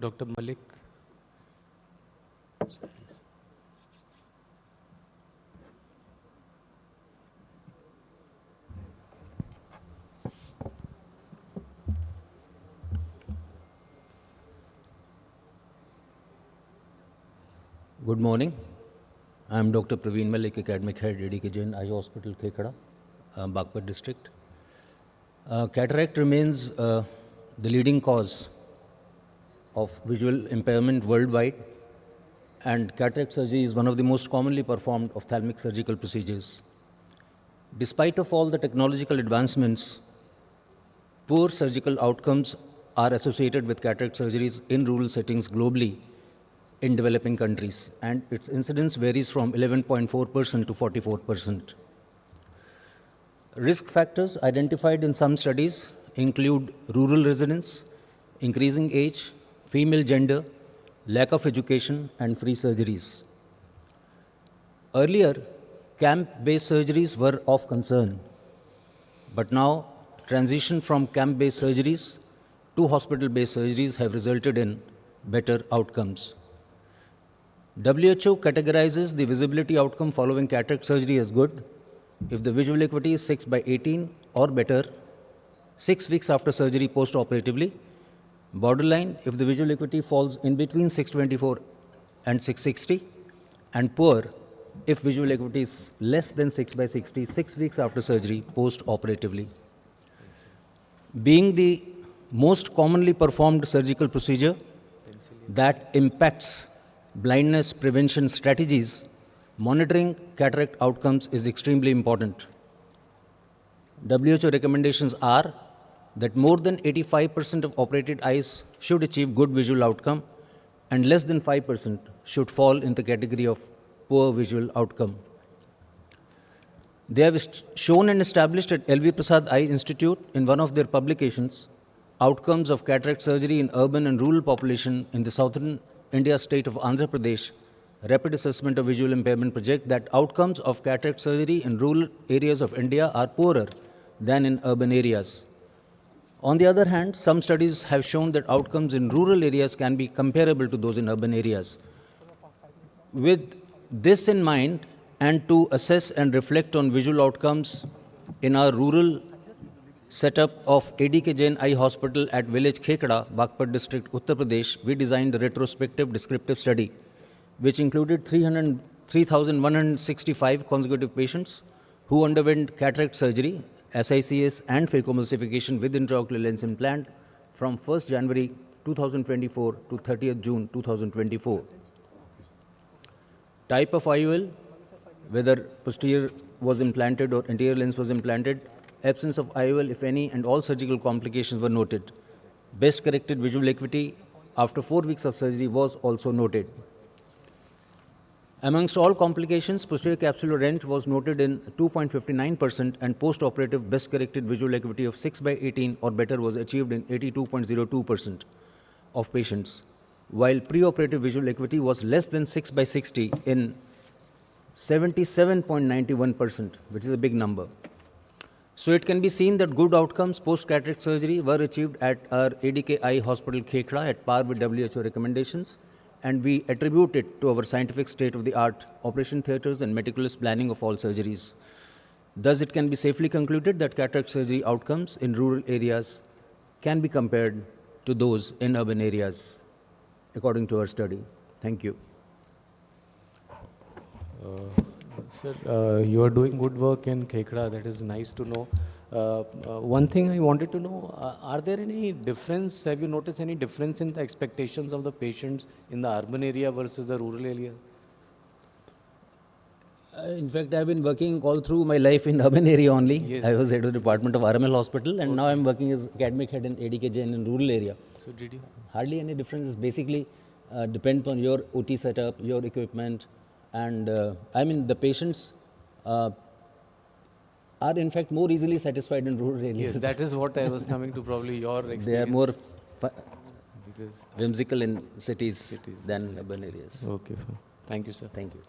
Dr. Malik. Good morning. I am Dr. Praveen Malik, Academic Head, ADK Jain, Eye Hospital, Khekada, Bagpat District. Cataract remains the leading cause of visual impairment worldwide, and cataract surgery is one of the most commonly performed ophthalmic surgical procedures. Despite of all the technological advancements, poor surgical outcomes are associated with cataract surgeries in rural settings globally in developing countries, and its incidence varies from 11.4% to 44%. Risk factors identified in some studies include rural residence, increasing age, female gender, lack of education, and free surgeries. Earlier, camp-based surgeries were of concern, but now transition from camp-based surgeries to hospital-based surgeries have resulted in better outcomes. WHO categorizes the visibility outcome following cataract surgery as good if the visual acuity is 6/18 or better 6 weeks after surgery post-operatively, borderline if the visual acuity falls in between 624 and 660, and poor if visual acuity is less than 6/60 6 weeks after surgery post-operatively. Being the most commonly performed surgical procedure that impacts blindness prevention strategies, monitoring cataract outcomes is extremely important. WHO recommendations are that more than 85% of operated eyes should achieve good visual outcome, and less than 5% should fall in the category of poor visual outcome. They have shown and established at LV Prasad Eye Institute in one of their publications outcomes of cataract surgery in urban and rural population in the southern India state of Andhra Pradesh, Rapid Assessment of Visual Impairment Project, that outcomes of cataract surgery in rural areas of India are poorer than in urban areas. On the other hand, some studies have shown that outcomes in rural areas can be comparable to those in urban areas. With this in mind, and to assess and reflect on visual outcomes in our rural setup of ADK Jain Eye Hospital at village Khekada, Bagpat District, Uttar Pradesh, we designed a retrospective descriptive study which included 3,165 consecutive patients who underwent cataract surgery, SICS and phacoemulsification with intraocular lens implant from 1st January 2024 to 30th June 2024. Type of IOL, whether posterior was implanted or anterior lens was implanted, absence of IOL, if any, and all surgical complications were noted. Best corrected visual acuity after 4 weeks of surgery was also noted. Amongst all complications, posterior capsular rent was noted in 2.59%, and post-operative best corrected visual acuity of 6/18 or better was achieved in 82.02% of patients, while preoperative visual acuity was less than 6/60 in 77.91%, which is a big number. So it can be seen that good outcomes post-cataract surgery were achieved at our ADK Eye Hospital Khekada at par with WHO recommendations, and we attribute it to our scientific state-of-the-art operation theatres and meticulous planning of all surgeries. Thus, it can be safely concluded that cataract surgery outcomes in rural areas can be compared to those in urban areas, according to our study. Thank you. Sir, you are doing good work in Khekada. That is nice to know. One thing I wanted to know, are there any difference, have you noticed any difference in the expectations of the patients in the urban area versus the rural area? In fact, I've been working all through my life in urban area only. Yes. I was head of the department of RML Hospital, and now I'm working as academic head in ADK Jain in rural area. So did you? Hardly any differences. Basically, depends on your OT setup, your equipment, and I mean the patients are in fact more easily satisfied in rural areas. Yes, that is what I was coming to, probably your experience. They are more Because whimsical in cities than urban areas. okay, fine. Thank you, sir. Thank you.